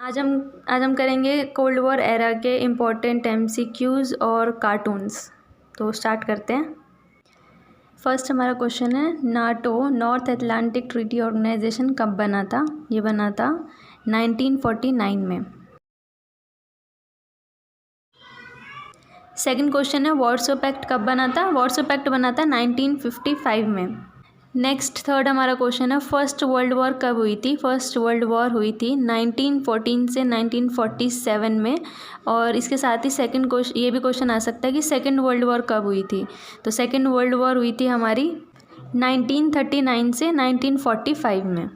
आज हम करेंगे कोल्ड वॉर एरा के इम्पोर्टेंट एमसीक्यूज़ और कार्टून्स। तो स्टार्ट करते हैं। फर्स्ट हमारा क्वेश्चन है, NATO North Atlantic Treaty Organization कब बना था? ये बना था 1949 में। सेकंड क्वेश्चन है, वार्सो पैक्ट कब बना था? वार्सो पैक्ट बना था 1955 में। नेक्स्ट थर्ड हमारा क्वेश्चन है, फर्स्ट वर्ल्ड वॉर कब हुई थी? फर्स्ट वर्ल्ड वॉर हुई थी 1914 से 1947 में। और इसके साथ ही सेकंड क्वेश्चन, ये भी क्वेश्चन आ सकता है कि सेकंड वर्ल्ड वॉर कब हुई थी? तो सेकंड वर्ल्ड वॉर हुई थी हमारी 1939 से 1945 में।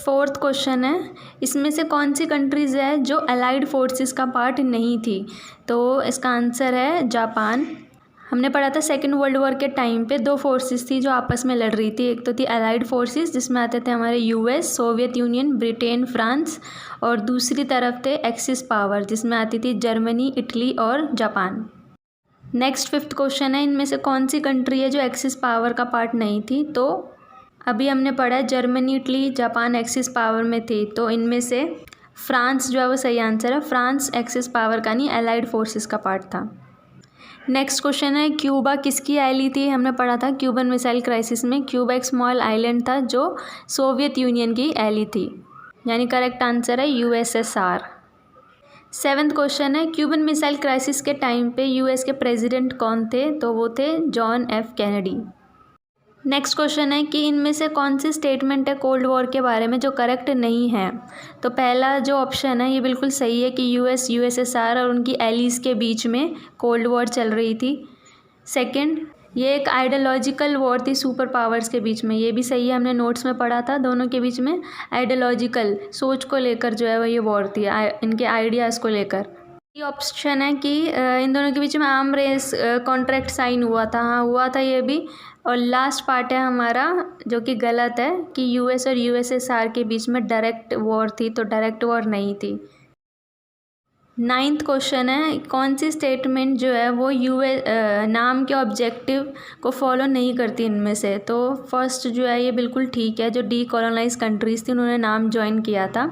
फोर्थ क्वेश्चन है, इसमें से कौन सी कंट्रीज़ है जो अलाइड फोर्सेस का पार्ट नहीं थी? तो इसका आंसर है जापान। हमने पढ़ा था सेकेंड वर्ल्ड वॉर के टाइम पे दो फोर्सेस थी जो आपस में लड़ रही थी। एक तो थी अलाइड फोर्सेस जिसमें आते थे हमारे US, Soviet union, Britain, France, और दूसरी तरफ थे एक्सिस पावर जिसमें आती थी जर्मनी, इटली और जापान। नेक्स्ट फिफ्थ क्वेश्चन है, इनमें से कौन सी कंट्री है जो एक्सिस पावर का पार्ट नहीं थी? तो अभी हमने पढ़ा है Germany, Italy, Japan axis power में थी, तो इनमें से फ्रांस जो है वो सही आंसर है। फ्रांस एक्सिस पावर का नहीं, अलाइड फोर्सेस का पार्ट था। नेक्स्ट क्वेश्चन है, क्यूबा किसकी आइली थी? हमने पढ़ा था क्यूबन मिसाइल क्राइसिस में क्यूबा एक स्मॉल आइलैंड था जो सोवियत यूनियन की एली थी, यानी करेक्ट आंसर है यूएसएसआर। सेवेंथ क्वेश्चन है, क्यूबन मिसाइल क्राइसिस के टाइम पे यूएस के प्रेसिडेंट कौन थे? तो वो थे John F Kennedy. Next question है कि इनमें से कौन सी स्टेटमेंट है कोल्ड वॉर के बारे में जो करेक्ट नहीं है? तो पहला जो ऑप्शन है ये बिल्कुल सही है कि यूएस, यूएसएसआर और उनकी एलीज के बीच में कोल्ड वॉर चल रही थी। सेकंड, ये एक आइडियोलॉजिकल वॉर थी सुपर पावर्स के बीच में, ये भी सही है, हमने नोट्स में पढ़ा था। दोनों के बीच में आइडियोलॉजिकल सोच को लेकर जो है वो ये वॉर थी, इनके आइडियाज़ को लेकर। ये ऑप्शन है कि इन दोनों के बीच में आर्म रेस कॉन्ट्रैक्ट साइन हुआ था। हाँ, हुआ था ये भी। और लास्ट पार्ट है हमारा जो कि गलत है कि यूएस और यूएसएसआर के बीच में डायरेक्ट वॉर थी, तो डायरेक्ट वॉर नहीं थी। नाइन्थ क्वेश्चन है, कौन सी स्टेटमेंट जो है वो नाम के ऑब्जेक्टिव को फॉलो नहीं करती इनमें से? तो फर्स्ट जो है ये बिल्कुल ठीक है, जो डीकोलोनाइज कंट्रीज़ थी उन्होंने नाम ज्वाइन किया था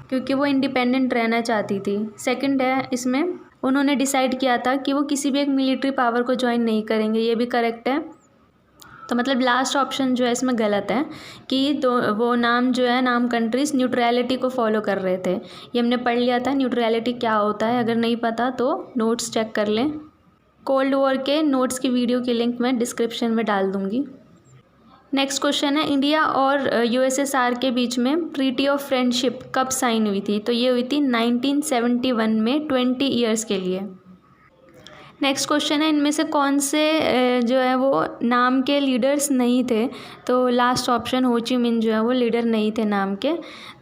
क्योंकि वो इंडिपेंडेंट रहना चाहती थी। सेकंड है, इसमें उन्होंने डिसाइड किया था कि वो किसी भी एक मिलिट्री पावर को ज्वाइन नहीं करेंगे, ये भी करेक्ट है। तो मतलब लास्ट ऑप्शन जो है इसमें गलत है कि वो नाम जो है, नाम कंट्रीज़ न्यूट्रलिटी को फॉलो कर रहे थे। ये हमने पढ़ लिया था न्यूट्रलिटी क्या होता है, अगर नहीं पता तो नोट्स चेक कर लें। कोल्ड वॉर के नोट्स की वीडियो की लिंक मैं डिस्क्रिप्शन में डाल दूँगी। नेक्स्ट क्वेश्चन है, इंडिया और यूएसएसआर के बीच में ट्रीटी ऑफ फ्रेंडशिप कब साइन हुई थी? तो ये हुई थी 1971 में, 20 ईयर्स के लिए। नेक्स्ट क्वेश्चन है, इनमें से कौन से जो है वो नाम के लीडर्स नहीं थे? तो लास्ट ऑप्शन हो ची मिन जो है वो लीडर नहीं थे नाम के।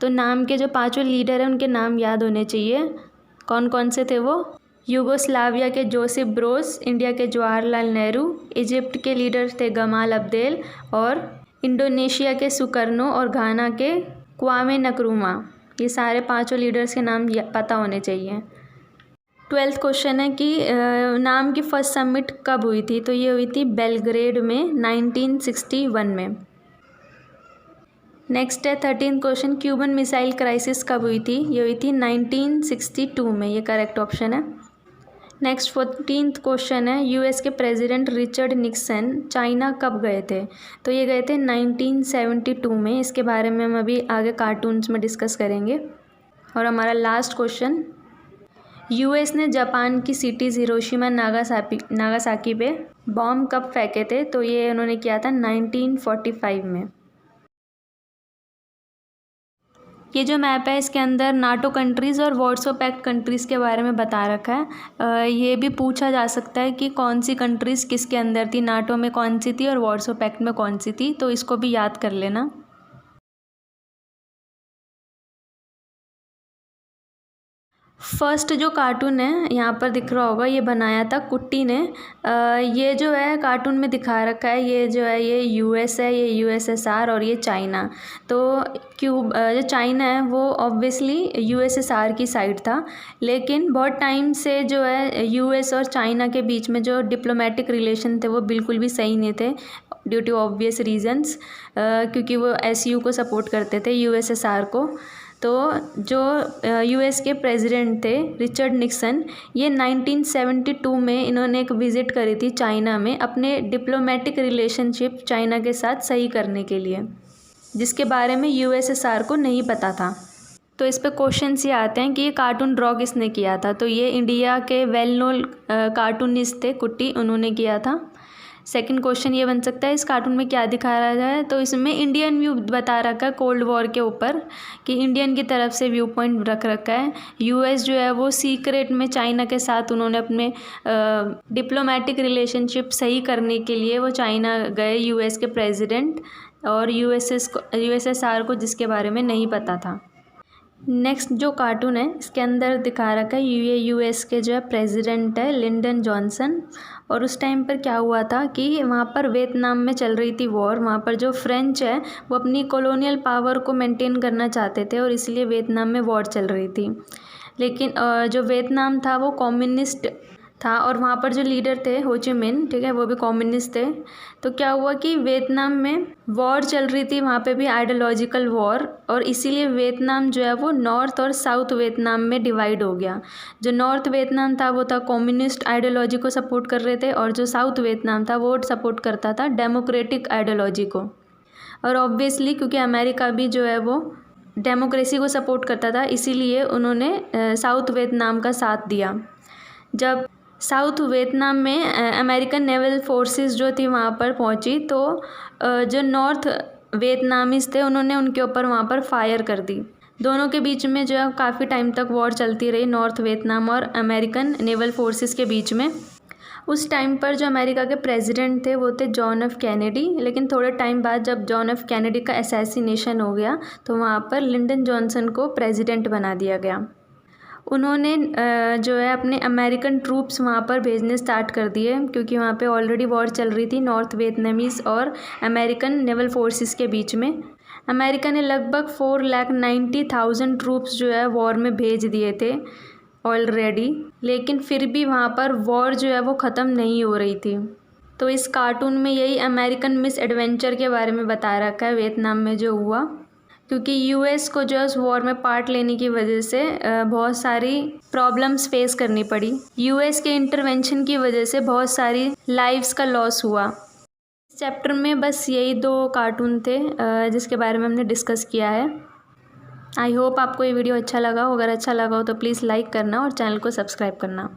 तो नाम के जो पांचों लीडर हैं उनके नाम याद होने चाहिए। कौन कौन से थे वो? यूगोस्लाविया के जोसेफ ब्रोज, इंडिया के जवाहरलाल नेहरू, इजिप्ट के लीडर थे गमाल अब्देल, और इंडोनेशिया के सुकर्नो और घाना के क्वामे नक्रूमा। ये सारे पांचों लीडर्स के नाम पता होने चाहिए। 12th क्वेश्चन है कि नाम की फर्स्ट समिट कब हुई थी? तो ये हुई थी बेलग्रेड में 1961 में। नेक्स्ट है 13th question, Cuban missile crisis कब हुई थी? ये हुई थी 1962 में, ये करेक्ट ऑप्शन है। नेक्स्ट 14th क्वेश्चन है, यूएस के प्रेसिडेंट रिचर्ड निक्सन चाइना कब गए थे? तो ये गए थे 1972 में। इसके बारे में हम अभी आगे कार्टून्स में डिस्कस करेंगे। और हमारा लास्ट क्वेश्चन, यूएस ने जापान की सिटीज़ हिरोशिमा, नागासाकी पे बॉम्ब कब फेंके थे? तो ये उन्होंने किया था 1945 में। ये जो मैप है इसके अंदर नाटो कंट्रीज़ और वार्सो पैक्ट कंट्रीज़ के बारे में बता रखा है। ये भी पूछा जा सकता है कि कौन सी कंट्रीज़ किसके अंदर थी, नाटो में कौन सी थी और वार्सो पैक्ट में कौन सी थी, तो इसको भी याद कर लेना। फर्स्ट जो कार्टून है यहाँ पर दिख रहा होगा, ये बनाया था कुट्टी ने। ये जो है कार्टून में दिखा रखा है, ये जो है ये यूएस है, ये यूएसएसआर और ये चाइना। तो जो चाइना है वो ऑब्वियसली यूएसएसआर की साइड था, लेकिन बहुत टाइम से जो है यूएस और चाइना के बीच में जो डिप्लोमेटिक रिलेशन थे वो बिल्कुल भी सही नहीं थे, ड्यू टू ऑब्वियस रीजंस, क्योंकि वो एसयू को सपोर्ट करते थे, यूएसएसआर को। तो जो यूएस के प्रेसिडेंट थे रिचर्ड निक्सन, ये 1972 में इन्होंने एक विज़िट करी थी चाइना में अपने डिप्लोमेटिक रिलेशनशिप चाइना के साथ सही करने के लिए, जिसके बारे में यूएसएसआर को नहीं पता था। तो इस पे क्वेश्चंस ये आते हैं कि ये कार्टून ड्रॉ किसने किया था। तो ये इंडिया के वेल नोन कार्टूनिस्ट थे कुट्टी, उन्होंने किया था। सेकंड क्वेश्चन ये बन सकता है इस कार्टून में क्या दिखाया रहा है। तो इसमें इंडियन व्यू बता रखा है कोल्ड वॉर के ऊपर, कि इंडियन की तरफ से व्यू पॉइंट रख रखा है। यूएस जो है वो सीक्रेट में चाइना के साथ उन्होंने अपने डिप्लोमेटिक रिलेशनशिप सही करने के लिए वो चाइना गए, यूएस के प्रेसिडेंट, और यूएसएसआर को जिसके बारे में नहीं पता था। नेक्स्ट जो कार्टून है इसके अंदर दिखा रखा है ये यूएस के जो है प्रेसिडेंट है लिंडन जॉनसन, और उस टाइम पर क्या हुआ था कि वहाँ पर वियतनाम में चल रही थी वॉर। वहाँ पर जो फ्रेंच है वो अपनी कॉलोनियल पावर को मेंटेन करना चाहते थे और इसलिए वियतनाम में वॉर चल रही थी। लेकिन जो वियतनाम था वो कम्युनिस्ट था और वहाँ पर जो लीडर थे हो ची मिन, ठीक है, वो भी कम्युनिस्ट थे। तो क्या हुआ कि वियतनाम में वॉर चल रही थी, वहाँ पे भी आइडियोलॉजिकल वॉर, और इसीलिए वियतनाम जो है वो नॉर्थ और साउथ वियतनाम में डिवाइड हो गया। जो नॉर्थ वियतनाम था वो था कम्युनिस्ट आइडियोलॉजी को सपोर्ट कर रहे थे, और जो साउथ वियतनाम था वो सपोर्ट करता था डेमोक्रेटिक आइडियोलॉजी को। और ऑब्वियसली क्योंकि अमेरिका भी जो है वो डेमोक्रेसी को सपोर्ट करता था, इसीलिए उन्होंने साउथ वियतनाम का साथ दिया। जब साउथ वियतनाम में अमेरिकन नेवल फोर्सेस जो थी वहाँ पर पहुँची, तो जो नॉर्थ वियतनामीज थे उन्होंने उनके ऊपर वहाँ पर फायर कर दी। दोनों के बीच में जो है काफ़ी टाइम तक वॉर चलती रही, नॉर्थ वियतनाम और अमेरिकन नेवल फोर्सेस के बीच में। उस टाइम पर जो अमेरिका के प्रेसिडेंट थे वो थे जॉन एफ कैनेडी, लेकिन थोड़े टाइम बाद जब जॉन एफ कैनेडी का असैसिनेशन हो गया तो वहाँ पर लिंडन जॉनसन को प्रेसिडेंट बना दिया गया। उन्होंने जो है अपने अमेरिकन ट्रूप्स वहाँ पर भेजने स्टार्ट कर दिए, क्योंकि वहाँ पे ऑलरेडी वॉर चल रही थी नॉर्थ वियतनामीज़ और अमेरिकन नेवल फोर्सेस के बीच में। अमेरिका ने लगभग 4,90,000 ट्रूप्स जो है वॉर में भेज दिए थे ऑलरेडी, लेकिन फिर भी वहाँ पर वॉर जो है वो ख़त्म नहीं हो रही थी। तो इस कार्टून में यही अमेरिकन मिस एडवेंचर के बारे में बता रखा है वियतनाम में जो हुआ, क्योंकि यूएस को जो है उस वॉर में पार्ट लेने की वजह से बहुत सारी प्रॉब्लम्स फेस करनी पड़ी। यूएस के इंटरवेंशन की वजह से बहुत सारी लाइव्स का लॉस हुआ। इस चैप्टर में बस यही 2 कार्टून थे जिसके बारे में हमने डिस्कस किया है। आई होप आपको ये वीडियो अच्छा लगा हो। अगर अच्छा लगा हो तो प्लीज़ लाइक करना और चैनल को सब्सक्राइब करना।